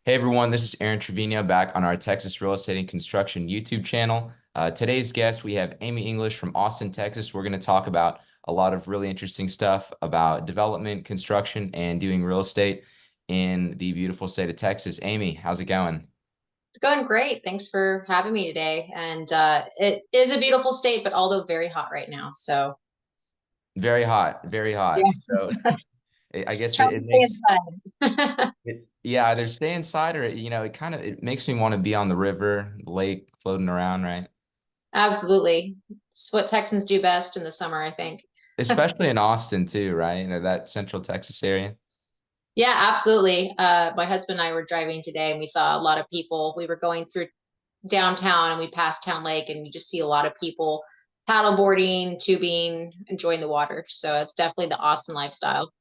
Hey everyone, this is Aaron Trevino back on our Texas Real Estate and Construction YouTube channel. Today's guest, we have Amy English from Austin, Texas. We're going to talk about a lot of really interesting stuff about development, construction, and doing real estate in the beautiful state of Texas. Amy, how's it going? It's going great. Thanks for having me today. And it is a beautiful state, but although very hot right now. So Very hot, very hot. yeah, So I guess trying it to stay makes inside. yeah, either stay inside or it makes me want to be on the river, the lake, floating around, right? Absolutely. It's what Texans do best in the summer, I think. Especially in Austin too, right? That Central Texas area. Yeah, absolutely. My husband and I were driving today and we saw a lot of people. We were going through downtown and we passed Town Lake and you just see a lot of people paddleboarding, tubing, enjoying the water. So it's definitely the Austin lifestyle.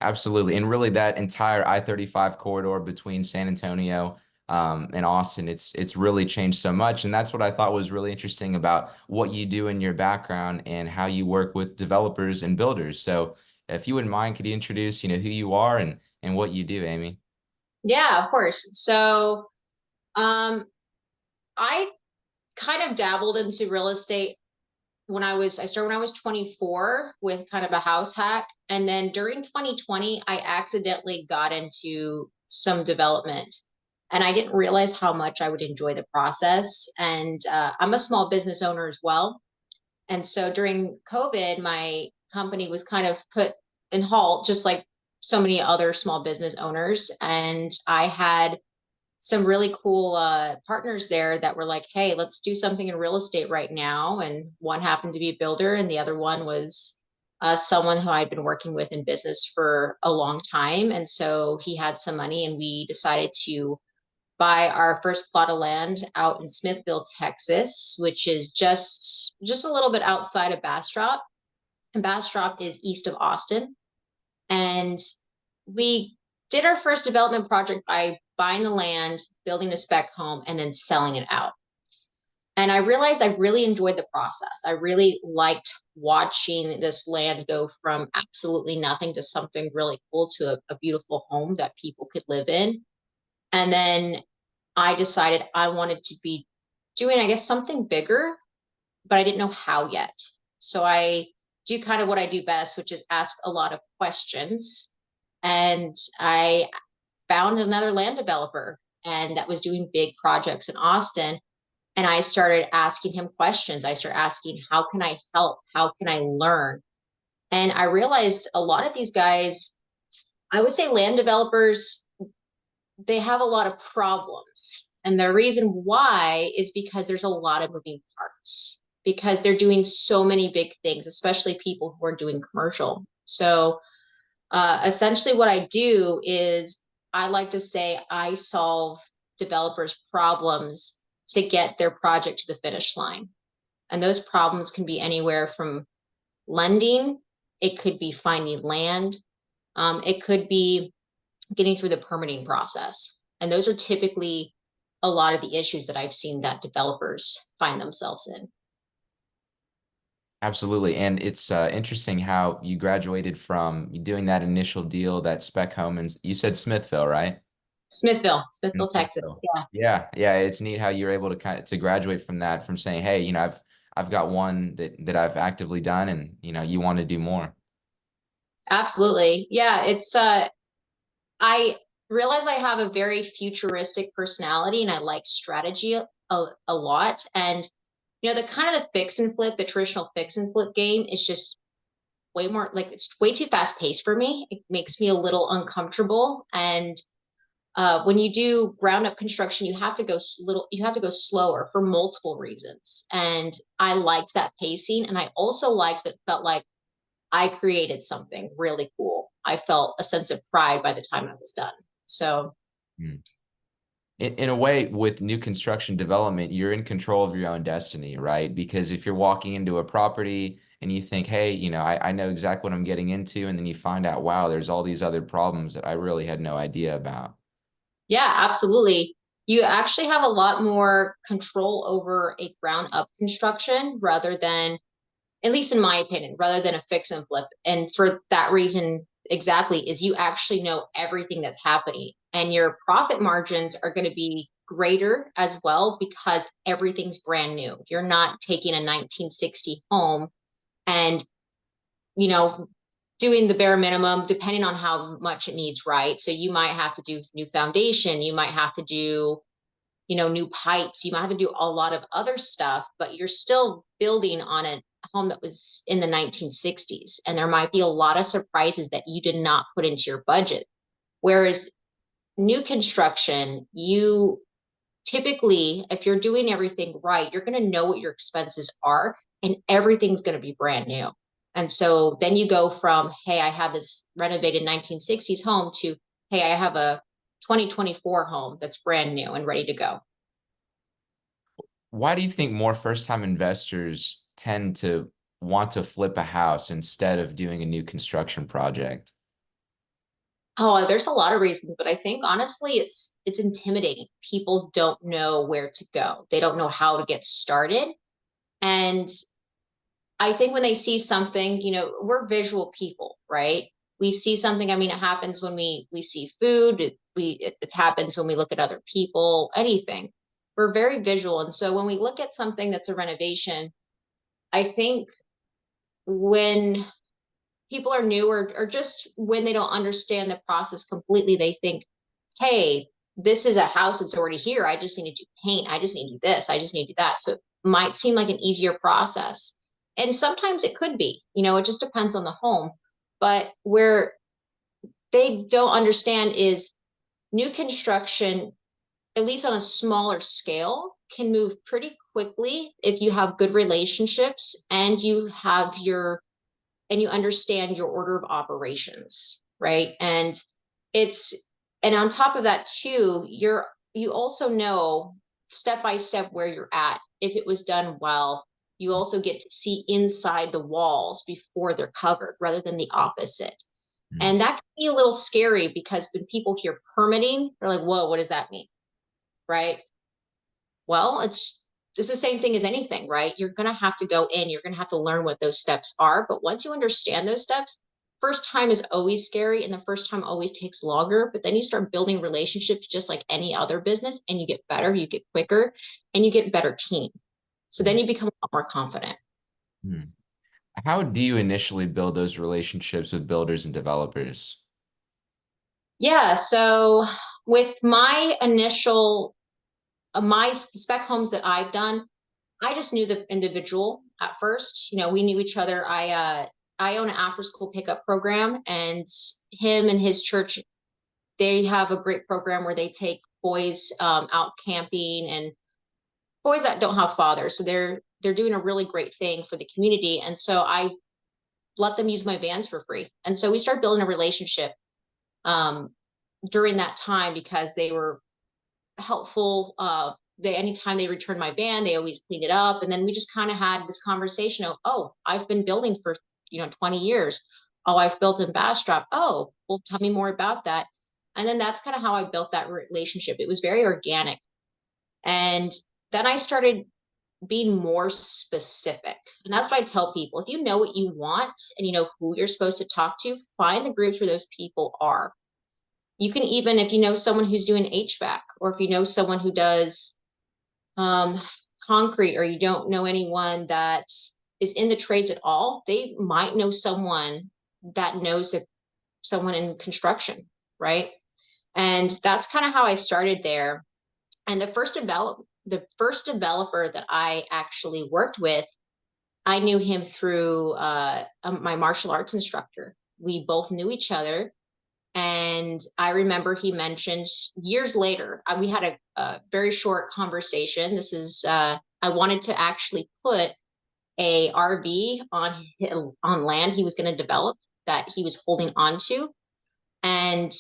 Absolutely. And really that entire I-35 corridor between San Antonio and Austin, it's really changed so much. And that's what I thought was really interesting about what you do in your background and how you work with developers and builders. So if you wouldn't mind, could you introduce, who you are and what you do, Amy? Yeah, of course. So um, I kind of dabbled into real estate I started when I was 24 with kind of a house hack. And then during 2020, I accidentally got into some development and I didn't realize how much I would enjoy the process. And I'm a small business owner as well. And so during COVID, my company was kind of put in halt, just like so many other small business owners. And I had some really cool partners there that were like, hey, let's do something in real estate right now. And one happened to be a builder, and the other one was someone who I'd been working with in business for a long time. And so he had some money, and we decided to buy our first plot of land out in Smithville, Texas, which is just a little bit outside of Bastrop. And Bastrop is east of Austin. And we did our first development project by buying the land, building a spec home, and then selling it out. And I realized I really enjoyed the process. I really liked watching this land go from absolutely nothing to something really cool to a beautiful home that people could live in. And then I decided I wanted to be doing, I guess, something bigger, but I didn't know how yet. So I do kind of what I do best, which is ask a lot of questions. And I found another land developer and that was doing big projects in Austin. And I started asking him questions. I started asking, how can I help? How can I learn? And I realized a lot of these guys, I would say land developers, they have a lot of problems. And the reason why is because there's a lot of moving parts, because they're doing so many big things, especially people who are doing commercial. So essentially, what I do is I like to say I solve developers' problems to get their project to the finish line. And those problems can be anywhere from lending, it could be finding land, it could be getting through the permitting process. And those are typically a lot of the issues that I've seen that developers find themselves in. Absolutely. And it's interesting how you graduated from doing that initial deal, that spec home, and you said Smithville, right? In Smithville, Texas. Smithville. Yeah. Yeah, yeah. It's neat how you're able to kind of to graduate from that, from saying, hey, I've got one that I've actively done, and you want to do more. Absolutely. Yeah, it's I realize I have a very futuristic personality and I like strategy a lot. And the kind of the fix and flip, the traditional fix and flip game is just way more like it's way too fast paced for me. It makes me a little uncomfortable. And when you do ground up construction, you have to go slower for multiple reasons. And I liked that pacing. And I also liked that felt like I created something really cool. I felt a sense of pride by the time I was done. So, Hmm. In a way, with new construction development, you're in control of your own destiny, right? Because if you're walking into a property and you think, hey, I know exactly what I'm getting into, and then you find out, wow, there's all these other problems that I really had no idea about. yeah, absolutely. You actually have a lot more control over a ground up construction rather than, at least in my opinion, rather than a fix and flip. And for that reason, exactly, is you actually know everything that's happening and your profit margins are going to be greater as well because everything's brand new. You're not taking a 1960 home and, you know, doing the bare minimum depending on how much it needs, right? So you might have to do new foundation, you might have to do, you know, new pipes, you might have to do a lot of other stuff, but you're still building on a home that was in the 1960s. And there might be a lot of surprises that you did not put into your budget. Whereas new construction, you typically, if you're doing everything right, you're going to know what your expenses are and everything's going to be brand new. And so then you go from, hey, I have this renovated 1960s home to, hey, I have a 2024 home that's brand new and ready to go. Why do you think more first-time investors tend to want to flip a house instead of doing a new construction project? Oh, there's a lot of reasons, but I think honestly it's intimidating. People don't know where to go. They don't know how to get started. And I think when they see something, you know, we're visual people, right? We see something. I mean, it happens when we see food. It happens when we look at other people, anything. We're very visual. And so when we look at something that's a renovation, I think when people are new or just when they don't understand the process completely, they think, hey, this is a house that's already here. I just need to do paint. I just need to do this. I just need to do that. So it might seem like an easier process. And sometimes it could be, you know, it just depends on the home. But where they don't understand is new construction, at least on a smaller scale, can move pretty quickly if you have good relationships and you understand your order of operations, right? It's and on top of that too, you also know step by step where you're at. If it was done well, you also get to see inside the walls before they're covered rather than the opposite. Hmm. And that can be a little scary because when people hear permitting, they're like, whoa, what does that mean? Right? Well, it's the same thing as anything, right? You're going to have to go in, you're going to have to learn what those steps are. But once you understand those steps, first time is always scary and the first time always takes longer. But then you start building relationships just like any other business and you get better, you get quicker, and you get a better team. So then you become a lot more confident. Hmm. How do you initially build those relationships with builders and developers? Yeah. So with my initial, my spec homes that I've done, I just knew the individual at first. You know, we knew each other. I own an after school pickup program, and him and his church, they have a great program where they take boys out camping and boys that don't have fathers. So they're doing a really great thing for the community. And so I let them use my vans for free. And so we started building a relationship um, during that time because they were helpful. They anytime they returned my van, they always cleaned it up, and then we just kind of had this conversation of, oh, I've been building for 20 years. Oh, I've built in Bastrop. Oh, well, tell me more about that. And then that's kind of how I built that relationship. It was very organic, and then I started being more specific. And that's what I tell people: if you know what you want and you know who you're supposed to talk to, find the groups where those people are. You can even, if you know someone who's doing HVAC, or if you know someone who does um, concrete, or you don't know anyone that is in the trades at all, they might know someone that knows someone in construction, right? And that's kind of how I started there. And the first developer that I actually worked with, I knew him through my martial arts instructor. We both knew each other, and I remember he mentioned years later, we had a very short conversation. I wanted to actually put a RV on land he was going to develop that he was holding on to. And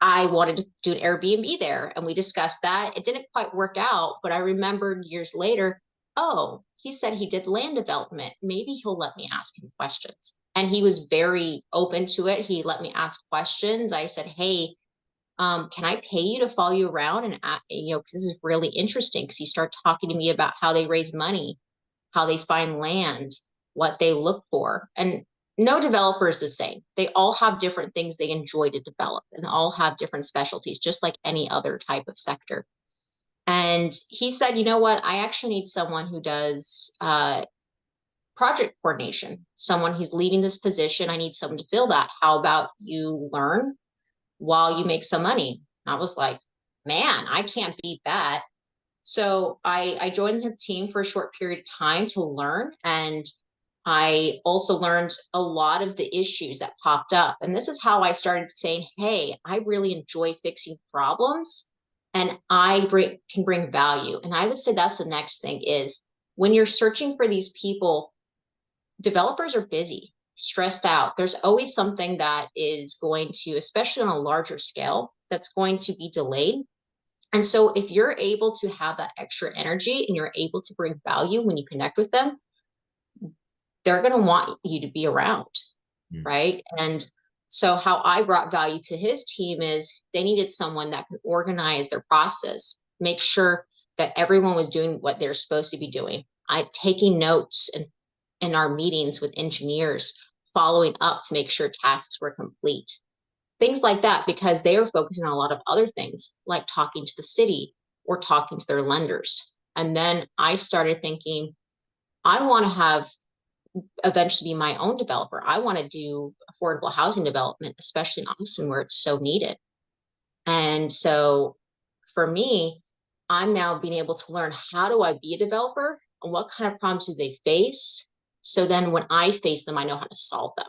I wanted to do an Airbnb there. And we discussed that. It didn't quite work out, but I remembered years later, oh, he said he did land development. Maybe he'll let me ask him questions. And he was very open to it. He let me ask questions. I said, hey, can I pay you to follow you around? And, because this is really interesting, because he started talking to me about how they raise money, how they find land, what they look for. And no developer is the same. They all have different things they enjoy to develop and all have different specialties, just like any other type of sector. And he said, you know what? I actually need someone who does project coordination, someone who's leaving this position. I need someone to fill that. How about you learn while you make some money? And I was like, man, I can't beat that. So I joined their team for a short period of time to learn. And I also learned a lot of the issues that popped up. And this is how I started saying, hey, I really enjoy fixing problems and can bring value. And I would say that's the next thing is when you're searching for these people, developers are busy, stressed out. There's always something that is going to, especially on a larger scale, that's going to be delayed. And so if you're able to have that extra energy and you're able to bring value when you connect with them, they're going to want you to be around, Mm. right? And so how I brought value to his team is they needed someone that could organize their process, make sure that everyone was doing what they're supposed to be doing. I taking notes and in our meetings with engineers, following up to make sure tasks were complete. Things like that, because they were focusing on a lot of other things, like talking to the city or talking to their lenders. And then I started thinking, I want to have eventually be my own developer. I want to do affordable housing development, especially in Austin where it's so needed. And so for me, I'm now being able to learn how do I be a developer and what kind of problems do they face. So then when I face them, I know how to solve them.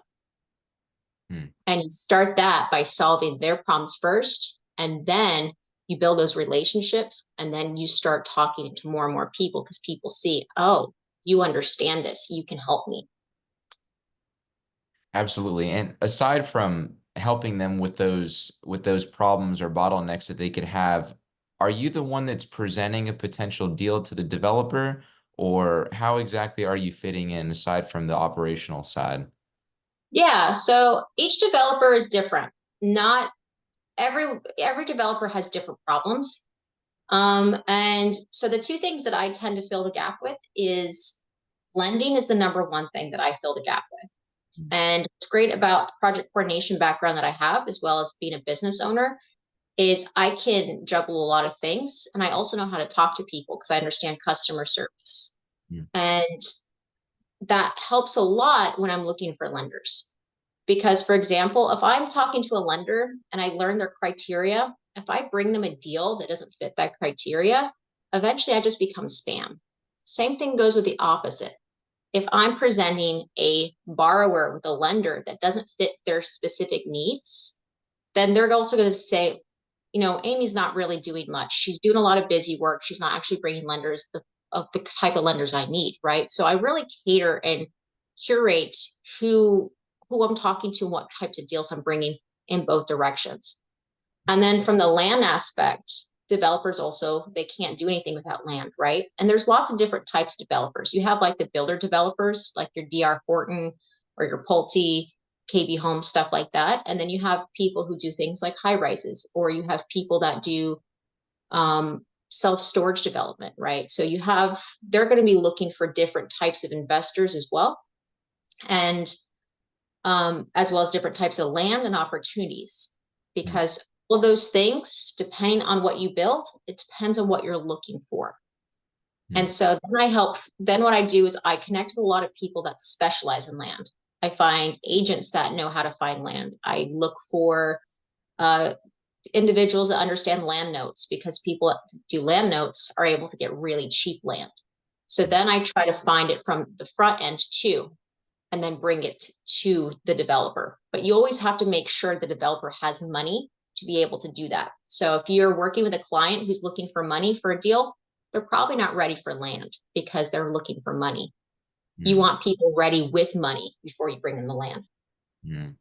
Mm. And you start that by solving their problems first. And then you build those relationships. And then you start talking to more and more people because people see, oh, you understand this. You can help me. Absolutely. And aside from helping them with those problems or bottlenecks that they could have, are you the one that's presenting a potential deal to the developer, or how exactly are you fitting in aside from the operational side? Yeah. So each developer is different. Not every developer has different problems. And so the two things that I tend to fill the gap with is lending is the number one thing that I fill the gap with. Mm. And what's great about the project coordination background that I have, as well as being a business owner, is I can juggle a lot of things. And I also know how to talk to people because I understand customer service. Mm. And that helps a lot when I'm looking for lenders. Because, for example, if I'm talking to a lender and I learn their criteria, if I bring them a deal that doesn't fit that criteria, eventually I just become spam. Same thing goes with the opposite. If I'm presenting a borrower with a lender that doesn't fit their specific needs, then they're also going to say, you know, Amy's not really doing much. She's doing a lot of busy work. She's not actually bringing lenders of the type of lenders I need, right? So I really cater and curate who who I'm talking to and what types of deals I'm bringing in both directions. And then from the land aspect, developers also, they can't do anything without land, right? And there's lots of different types of developers. You have like the builder developers, like your DR Horton or your Pulte, KB Home, stuff like that. And then you have people who do things like high rises, or you have people that do self-storage development, right? So they're going to be looking for different types of investors as well. And as well as different types of land and opportunities. Mm. Because all those things, depending on what you build, it depends on what you're looking for. And Mm. so then what I do is I connect with a lot of people that specialize in land. I find agents that know how to find land. I look for uh, individuals that understand land notes because people that do land notes are able to get really cheap land. So then I try to find it from the front end too, and then bring it to the developer. But you always have to make sure the developer has money to be able to do that. So if you're working with a client who's looking for money for a deal, they're probably not ready for land because they're looking for money. You Mm. want people ready with money before you bring in the land. Mm.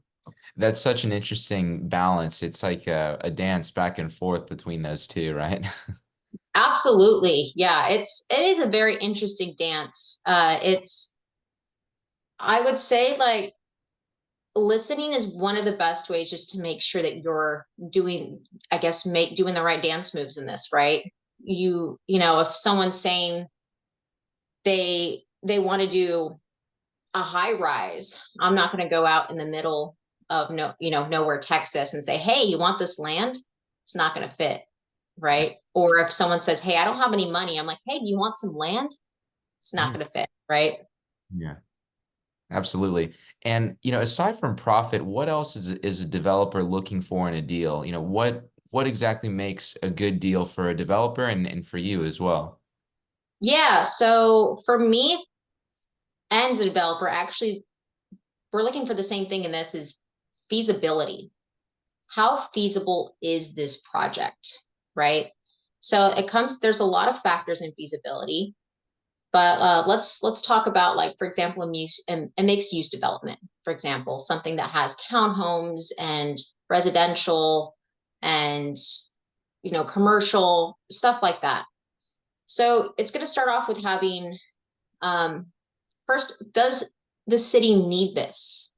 That's such an interesting balance. It's like a dance back and forth between those two, right? Absolutely. Yeah, it is a very interesting dance. It's I would say like listening is one of the best ways just to make sure that you're doing, I guess, doing the right dance moves in this, right? You know, if someone's saying they want to do a high rise. I'm not going to go out in the middle of nowhere, Texas and say, hey, you want this land? It's not going to fit. Right. Or if someone says, hey, I don't have any money, I'm like, hey, do you want some land? It's not Mm, going to fit. Right. yeah, absolutely. And aside from profit, what else is a developer looking for in a deal? What exactly makes a good deal for a developer and for you as well? Yeah. So for me and the developer, actually, we're looking for the same thing in this is feasibility. How feasible is this project? Right. So there's a lot of factors in feasibility. But let's talk about, like, for example, a mixed use development. For example, something that has townhomes and residential and commercial stuff like that. So it's going to start off with having um, first, does the city need this?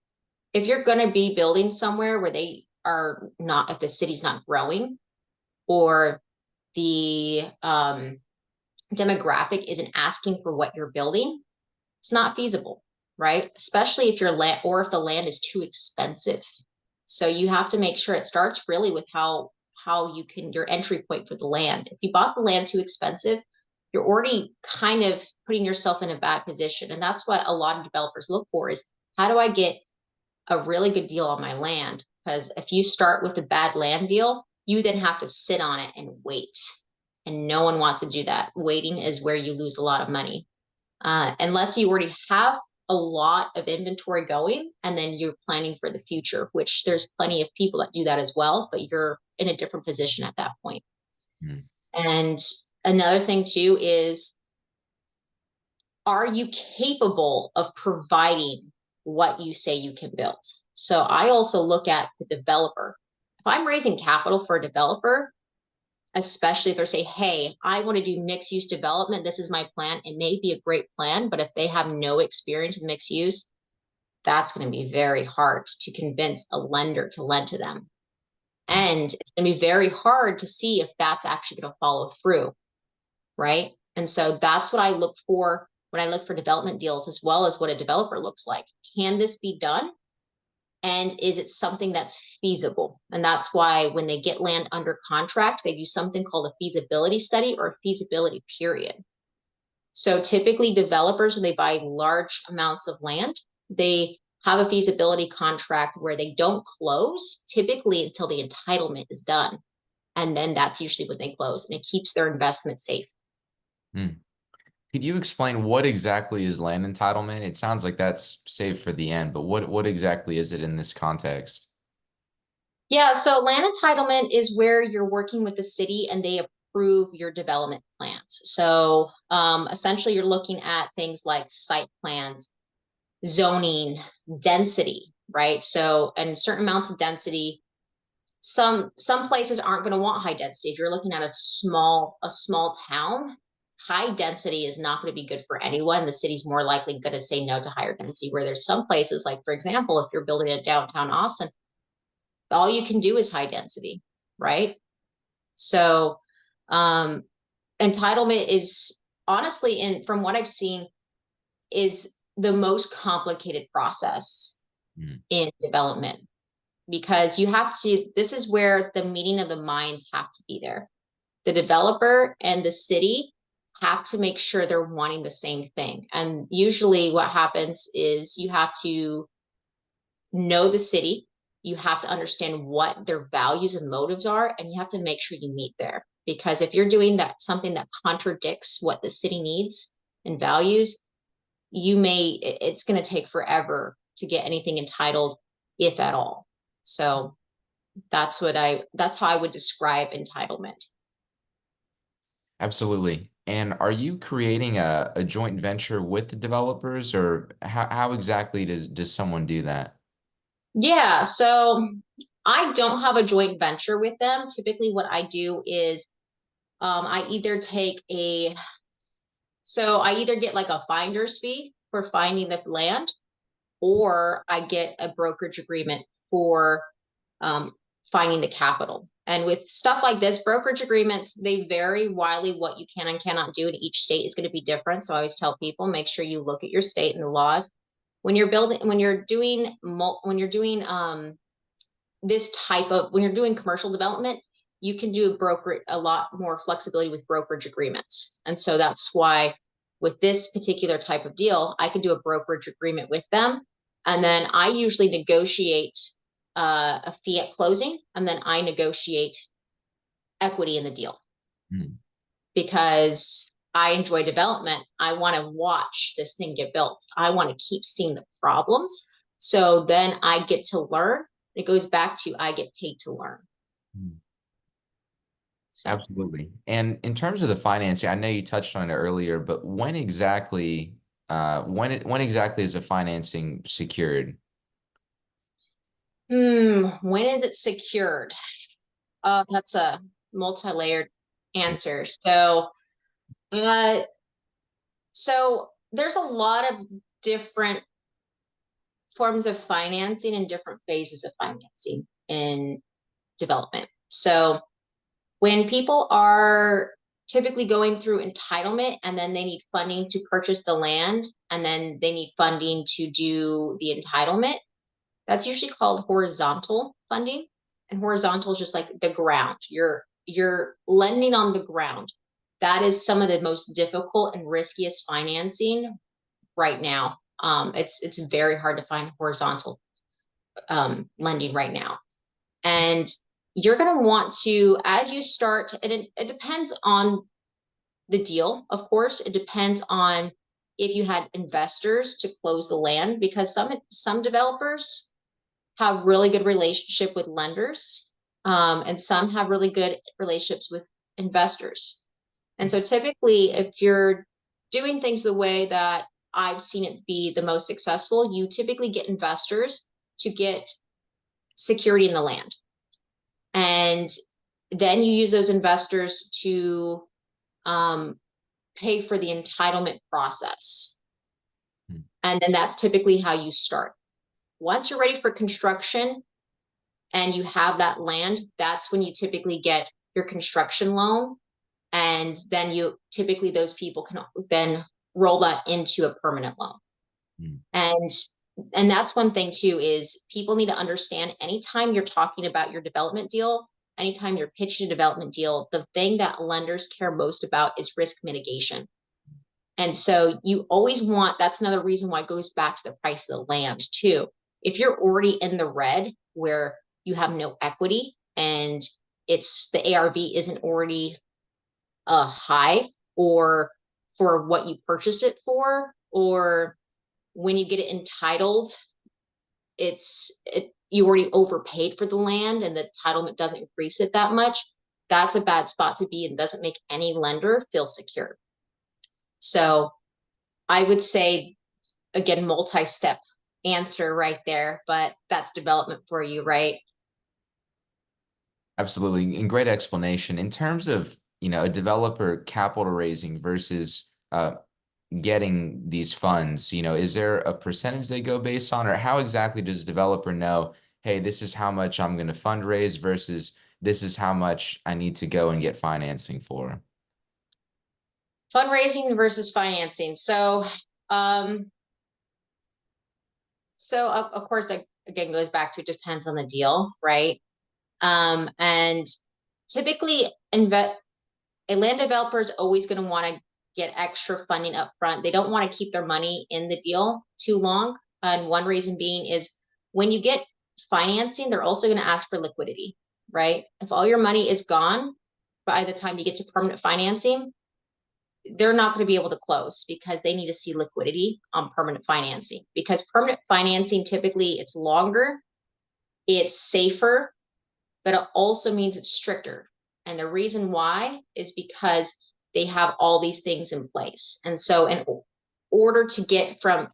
If you're going to be building somewhere where they are not, if the city's not growing or the demographic isn't asking for what you're building, it's not feasible, right? Especially if your land or if the land is too expensive. So you have to make sure it starts really with how you can your entry point for the land. If you bought the land too expensive, you're already kind of putting yourself in a bad position. And that's what a lot of developers look for is how do I get a really good deal on my land? Because if you start with a bad land deal, you then have to sit on it and wait. And no one wants to do that. Waiting is where you lose a lot of money unless you already have a lot of inventory going and then you're planning for the future, which there's plenty of people that do that as well, but you're in a different position at that point. Mm, And another thing too is, are you capable of providing what you say you can build? So I also look at the developer. If I'm raising capital for a developer, especially if they're saying, hey, I want to do mixed use development. This is my plan. It may be a great plan, but if they have no experience in mixed use, that's going to be very hard to convince a lender to lend to them. mm. And it's going to be very hard to see if that's actually going to follow through. Right. And so that's what I look for when I look for development deals, as well as what a developer looks like. Can this be done? And is it something that's feasible? And that's why when they get land under contract, they do something called a feasibility study or a feasibility period. So typically developers, when they buy large amounts of land, they have a feasibility contract where they don't close typically until the entitlement is done. And then that's usually when they close, and it keeps their investment safe. Mm. Could you explain what exactly is land entitlement? It sounds like that's saved for the end, but what exactly is it in this context? Yeah, so land entitlement is where you're working with the city and they approve your development plans. So essentially, you're looking at things like site plans, zoning, density, right? So, and certain amounts of density. Some places aren't going to want high density. If you're looking at a small town, high density is not going to be good for anyone. The city's more likely going to say no to higher density. Where there's some places, like for example, if you're building a downtown Austin, all you can do is high density, right? So um, entitlement is honestly, and from what I've seen, is the most complicated process Mm, in development because you have to, this is where the meeting of the minds have to be there. The developer and the city have to make sure they're wanting the same thing. And usually what happens is you have to know the city, you have to understand what their values and motives are, and you have to make sure you meet there. Because if you're doing that something that contradicts what the city needs and values, it's going to take forever to get anything entitled, if at all. So that's how I would describe entitlement. absolutely. And are you creating a joint venture with the developers, or how exactly does someone do that? Yeah, so I don't have a joint venture with them. Typically, what I do is I either take a so I either get like a finder's fee for finding the land, or I get a brokerage agreement for um, finding the capital. And with stuff like this, brokerage agreements, they vary widely what you can and cannot do, and each state is going to be different. So I always tell people, make sure you look at your state and the laws. when you're building, when you're doing, when you're doing commercial development, you can do a lot more flexibility with brokerage agreements. And so that's why with this particular type of deal, I can do a brokerage agreement with them. And then I usually negotiate a fee at closing, and then I negotiate equity in the deal. Hmm. Because I enjoy development. I want to watch this thing get built. I want to keep seeing the problems. So then I get to learn. It goes back to I get paid to learn. Hmm. So, Absolutely. And in terms of the financing, I know you touched on it earlier, but when exactly is the financing secured? when is it secured? That's a multi-layered answer. Uh, so there's a lot of different forms of financing and different phases of financing in development. So when people are typically going through entitlement and then they need funding to purchase the land and then they need funding to do the entitlement, that's usually called horizontal funding. And horizontal is just like the ground. You're lending on the ground. That is some of the most difficult and riskiest financing right now. It's very hard to find horizontal lending right now. And you're going to want to, as you start, and it depends on the deal, of course. It depends on if you had investors to close the land, because some developers have really good relationship with lenders, and some have really good relationships with investors. And so typically, if you're doing things the way that I've seen it be the most successful, you typically get investors to get security in the land. And then you use those investors to pay for the entitlement process. Hmm. And then that's typically how you start. Once you're ready for construction and you have that land, that's when you typically get your construction loan. And then you typically, those people can then roll that into a permanent loan. Hmm. And and that's one thing too, is people need to understand anytime you're talking about your development deal, anytime you're pitching a development deal, the thing that lenders care most about is risk mitigation. And so you always want, that's another reason why it goes back to the price of the land too. If you're already in the red where you have no equity and it's the ARV isn't already high, or for what you purchased it for, or when you get it entitled, you already overpaid for the land and the entitlement doesn't increase it that much. That's a bad spot to be and doesn't make any lender feel secure. So I would say, again, multi-step answer right there, but that's development for you, right? Absolutely. And great explanation. In terms of, a developer capital raising versus getting these funds, is there a percentage they go based on, or how exactly does a developer know, hey, this is how much I'm going to fundraise versus this is how much I need to go and get financing for? Fundraising versus financing. Um, of course, that again goes back to depends on the deal, right? And typically, a land developer is always going to want to get extra funding up front. They don't want to keep their money in the deal too long. And one reason being is when you get financing, they're also going to ask for liquidity, right? If all your money is gone by the time you get to permanent financing, they're not going to be able to close because they need to see liquidity on permanent financing. Because permanent financing, typically it's longer, it's safer, but it also means it's stricter. And the reason why is because they have all these things in place. And so in order to get from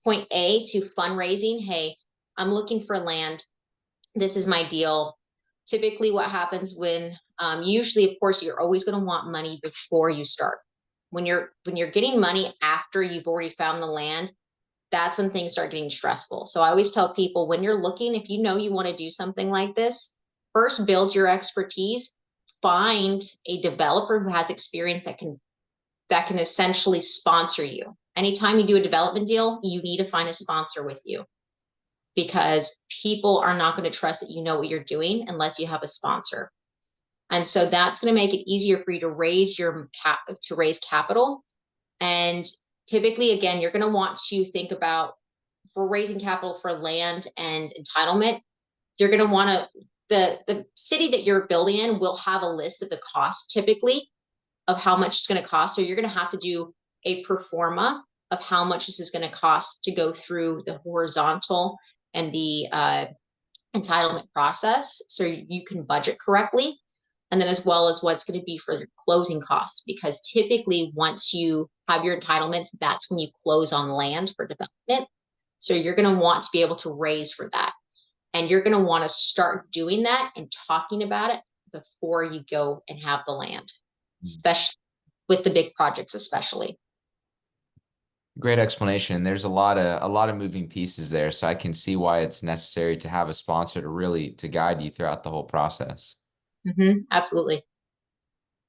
point A to fundraising, hey, I'm looking for land. This is my deal. Typically what happens when, usually, of course, you're always going to want money before you start. When you're getting money after you've already found the land, that's when things start getting stressful. So I always tell people, when you're looking, if you know you want to do something like this, first build your expertise, find a developer who has experience that can essentially sponsor you. Anytime you do a development deal, you need to find a sponsor with you because people are not going to trust that you know what you're doing unless you have a sponsor. And so that's going to make it easier for you to raise capital. And typically, again, you're going to want to think about for raising capital for land and entitlement. You're going to want to the city that you're building in will have a list of the costs typically of how much it's going to cost. So you're going to have to do a pro forma of how much this is going to cost to go through the horizontal and the entitlement process so you can budget correctly. And then as well as what's going to be for your closing costs, because typically once you have your entitlements, that's when you close on land for development. So you're going to want to be able to raise for that. And you're going to want to start doing that and talking about it before you go and have the land, especially with the big projects, especially. Great explanation. There's a lot of moving pieces there, so I can see why it's necessary to have a sponsor to really to guide you throughout the whole process. Absolutely.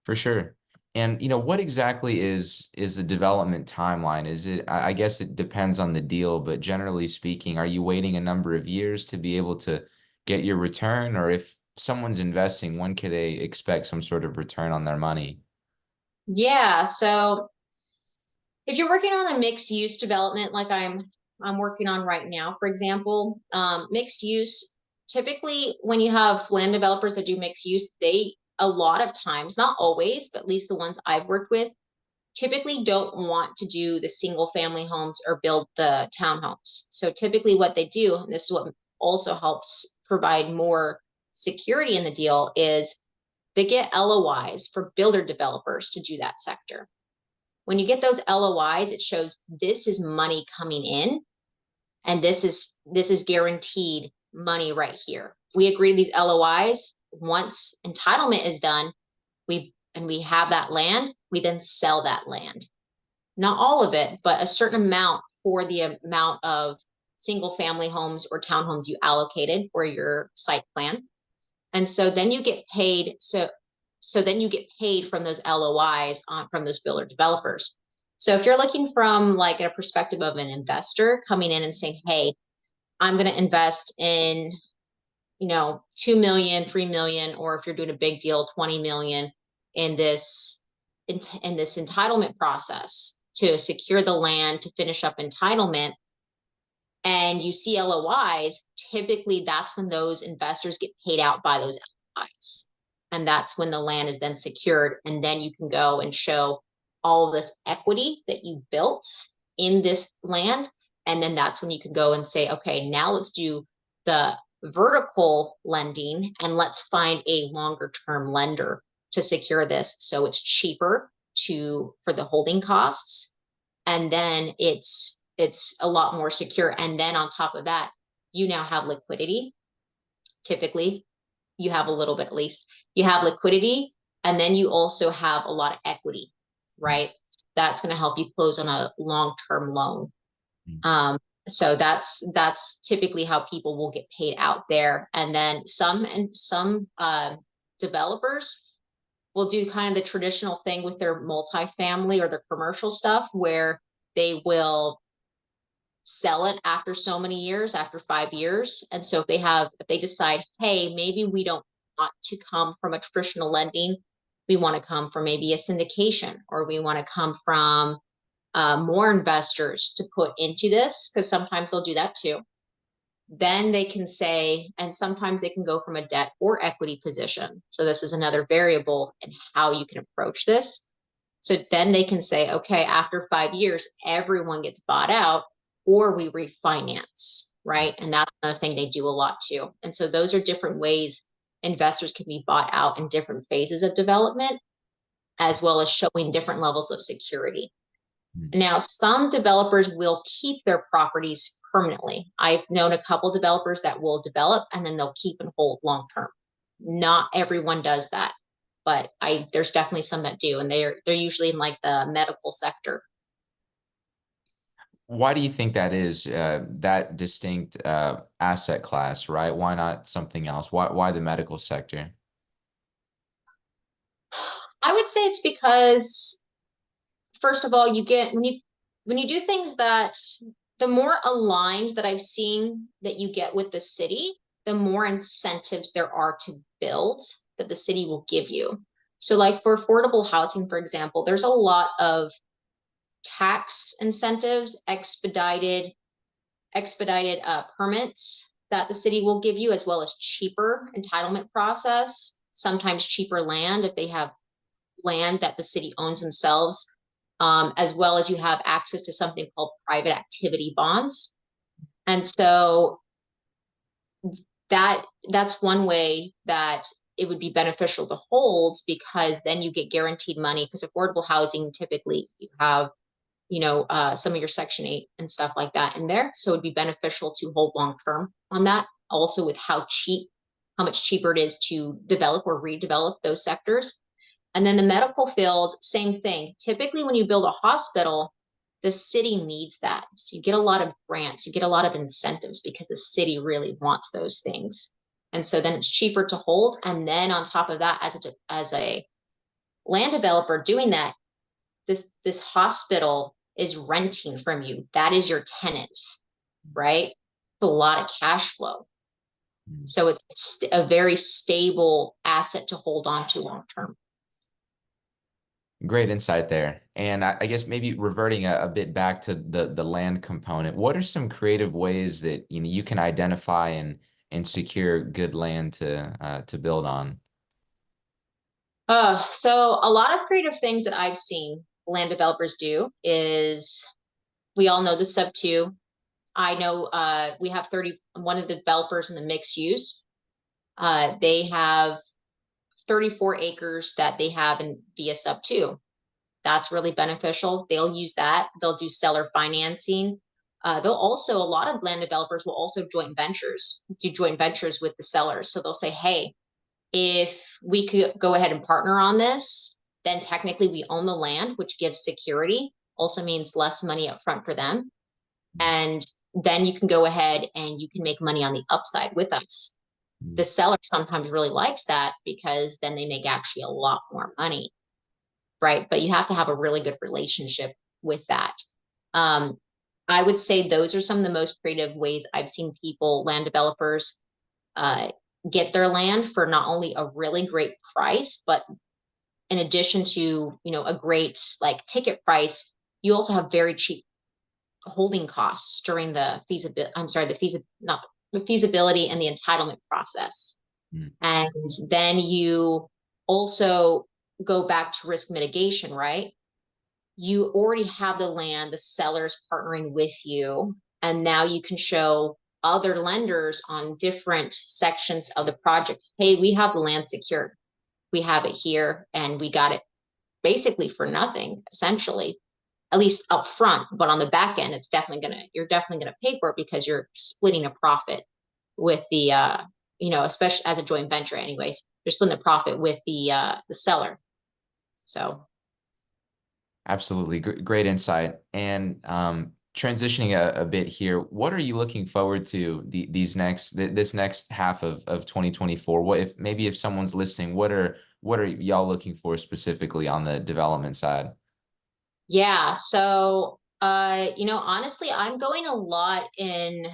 For sure. And what exactly is the development timeline? Is it, I guess it depends on the deal, but generally speaking, are you waiting a number of years to be able to get your return? Or if someone's investing, when can they expect some sort of return on their money? Yeah. So if you're working on a mixed use development, like I'm working on right now, for example, mixed use, typically when you have land developers that do mixed use, they a lot of times, not always, but at least the ones I've worked with, typically don't want to do the single family homes or build the townhomes. So typically what they do, and this is what also helps provide more security in the deal, is they get LOIs for builder developers to do that sector. When you get those LOIs, it shows this is money coming in and this is guaranteed money right here. We agree these LOIs, once entitlement is done, we have that land, we then sell that land. Not all of it, but a certain amount for the amount of single family homes or townhomes you allocated for your site plan. And so then you get paid. So then you get paid from those LOIs from those builder developers. So if you're looking from like a perspective of an investor coming in and saying, hey, I'm going to invest in, 2 million, 3 million, or if you're doing a big deal, 20 million in this entitlement process to secure the land, to finish up entitlement, and you see LOIs, typically that's when those investors get paid out by those LOIs. And that's when the land is then secured. And then you can go and show all of this equity that you built in this land. And then that's when you can go and say, okay, now let's do the vertical lending and let's find a longer term lender to secure this. So it's cheaper for the holding costs. And then it's a lot more secure. And then on top of that, you now have liquidity. Typically, you have a little bit at least. You have liquidity, and then you also have a lot of equity, right? That's going to help you close on a long-term loan. So that's typically how people will get paid out there. And then some developers will do kind of the traditional thing with their multifamily or their commercial stuff where they will sell it after so many years, after 5 years. And so if they decide, hey, maybe we don't want to come from a traditional lending, we want to come from maybe a syndication, or we want to come from more investors to put into this, because sometimes they'll do that too. Then they can say, and sometimes they can go from a debt or equity position. So this is another variable in how you can approach this. So then they can say, okay, after 5 years, everyone gets bought out, or we refinance, right? And that's another thing they do a lot too. And so those are different ways investors can be bought out in different phases of development, as well as showing different levels of security. Now, some developers will keep their properties permanently. I've known a couple developers that will develop and then they'll keep and hold long term. Not everyone does that, but there's definitely some that do, and they're usually in like the medical sector. Why do you think that is that distinct asset class, right? Why not something else? Why the medical sector? I would say it's because, first of all, when you do things that, the more aligned that I've seen that you get with the city, the more incentives there are to build that the city will give you. So like for affordable housing, for example, there's a lot of tax incentives, expedited permits that the city will give you, as well as cheaper entitlement process, sometimes cheaper land if they have land that the city owns themselves, as well as you have access to something called private activity bonds. And so that's one way that it would be beneficial to hold, because then you get guaranteed money, because affordable housing, typically you have, some of your Section 8 and stuff like that in there. So it'd be beneficial to hold long term on that. Also, with how much cheaper it is to develop or redevelop those sectors. And then the medical field, same thing. Typically, when you build a hospital, the city needs that. So you get a lot of grants, you get a lot of incentives because the city really wants those things. And so then it's cheaper to hold. And then on top of that, as a land developer doing that, this hospital is renting from you. That is your tenant, right? It's a lot of cash flow. So it's a very stable asset to hold on to long term. Great insight there. And I guess maybe reverting a bit back to the land component, what are some creative ways that you can identify and secure good land to build on? So a lot of creative things that I've seen land developers do is, we all know the sub two. I know we have 31 of the developers in the mixed use. They have 34 acres that they have in via sub two. That's really beneficial. They'll use that. They'll do seller financing. They'll also, a lot of land developers will also do joint ventures with the sellers. So they'll say, hey, if we could go ahead and partner on this, then technically we own the land, which gives security, also means less money up front for them. And then you can go ahead and you can make money on the upside with us. The seller sometimes really likes that, because then they make actually a lot more money, right? But you have to have a really good relationship with that. I would say those are some of the most creative ways I've seen people, land developers, get their land for not only a really great price, but in addition to, a great like ticket price, you also have very cheap holding costs during the feasibility and the entitlement process. And then you also go back to risk mitigation, right? You already have the land, the seller's partnering with you, and now you can show other lenders on different sections of the project, hey, we have the land secured. We have it here, and we got it basically for nothing, essentially, at least up front. But on the back end, you're definitely gonna pay for it, because you're splitting a profit with the especially as a joint venture anyways, you're splitting the profit with the seller. So Absolutely. Great insight. And transitioning a bit here, what are you looking forward to this next half of 2024? If someone's listening, what are y'all looking for specifically on the development side? yeah, so honestly, I'm going a lot in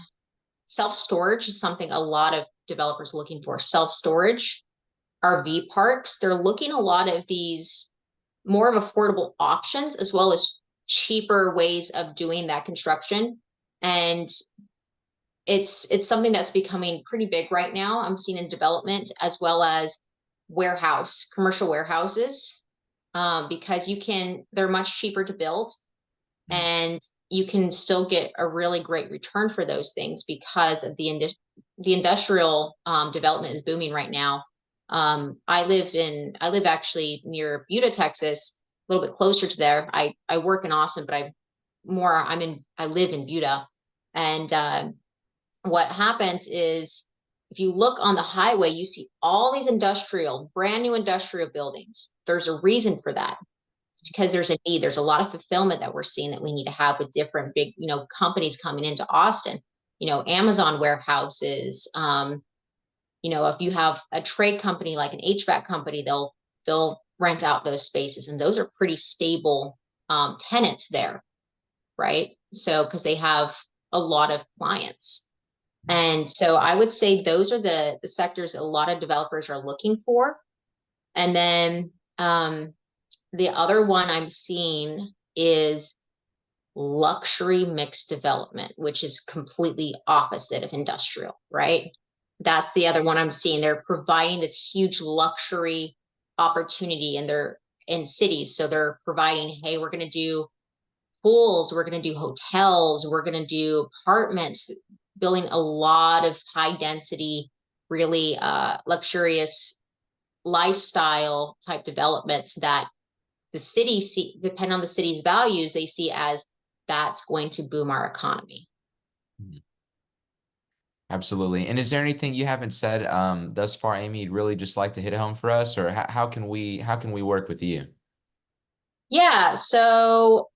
self-storage. Is something a lot of developers are looking for. Self-storage, RV parks, they're looking a lot of these more of affordable options, as well as cheaper ways of doing that construction. And it's something that's becoming pretty big right now. I'm seeing in development, as well as commercial warehouses, because they're much cheaper to build, and you can still get a really great return for those things, because of the industrial development is booming right now. I live actually near Buda, Texas, a little bit closer to there. I work in Austin, but I live in Buda. And what happens is, if you look on the highway, you see all these brand new industrial buildings. There's a reason for that. It's because there's a need. There's a lot of fulfillment that we're seeing that we need to have with different big, companies coming into Austin. Amazon warehouses. If you have a trade company like an HVAC company, they'll rent out those spaces, and those are pretty stable tenants there. right? So, because they have a lot of clients. And so I would say those are the sectors a lot of developers are looking for. And then the other one I'm seeing is luxury mixed development, which is completely opposite of industrial, right? That's the other one I'm seeing. They're providing this huge luxury opportunity in cities. So they're providing, hey, we're going to do pools, we're going to do hotels, we're going to do apartments, building a lot of high density, really luxurious lifestyle type developments that the city see, depend on the city's values, they see as that's going to boom our economy. Mhm. Absolutely. And is there anything you haven't said thus far, Amy, you'd really just like to hit home for us, or how can we work with you? Yeah, so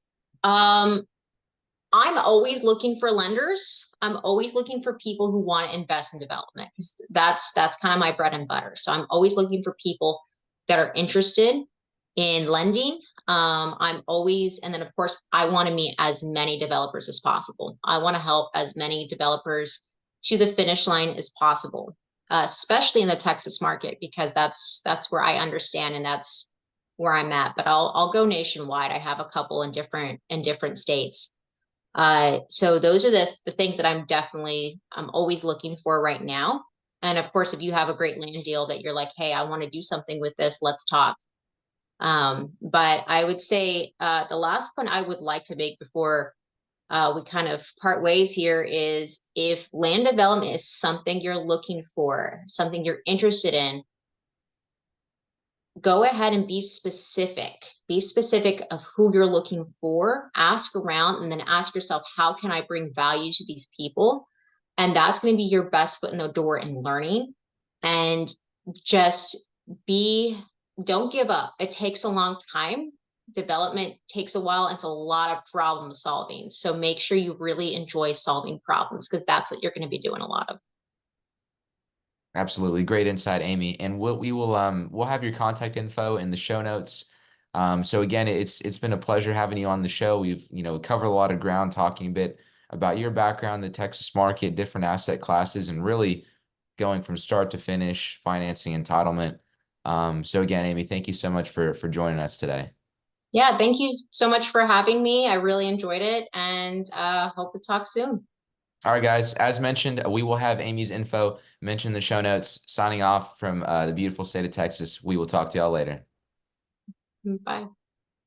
um I'm always looking for lenders. I'm always looking for people who want to invest in development because that's kind of my bread and butter. So I'm always looking for people that are interested in lending. I'm always, and then of course, I want to meet as many developers as possible. I want to help as many developers to the finish line as possible, especially in the Texas market because that's where I understand and that's where I'm at. But I'll go nationwide. I have a couple in different states. So those are the things that I'm always looking for right now. And of course, if you have a great land deal that you're like, hey, I want to do something with this, let's talk. But I would say the last point I would like to make before we kind of part ways here is if land development is something you're looking for, something you're interested in, go ahead and be specific. Be specific of who you're looking for. Ask around and then ask yourself, how can I bring value to these people? And that's going to be your best foot in the door in learning. And just be, don't give up. It takes a long time. Development takes a while. It's a lot of problem solving. So make sure you really enjoy solving problems because that's what you're going to be doing a lot of. Absolutely. Great insight, Amy. And we'll have your contact info in the show notes. So again, it's been a pleasure having you on the show. We've, covered a lot of ground talking a bit about your background, the Texas market, different asset classes, and really going from start to finish, financing, entitlement. So again, Amy, thank you so much for joining us today. Yeah, thank you so much for having me. I really enjoyed it and hope to talk soon. All right, guys. As mentioned, we will have Amy's info mentioned in the show notes. Signing off from the beautiful state of Texas. We will talk to y'all later. Bye.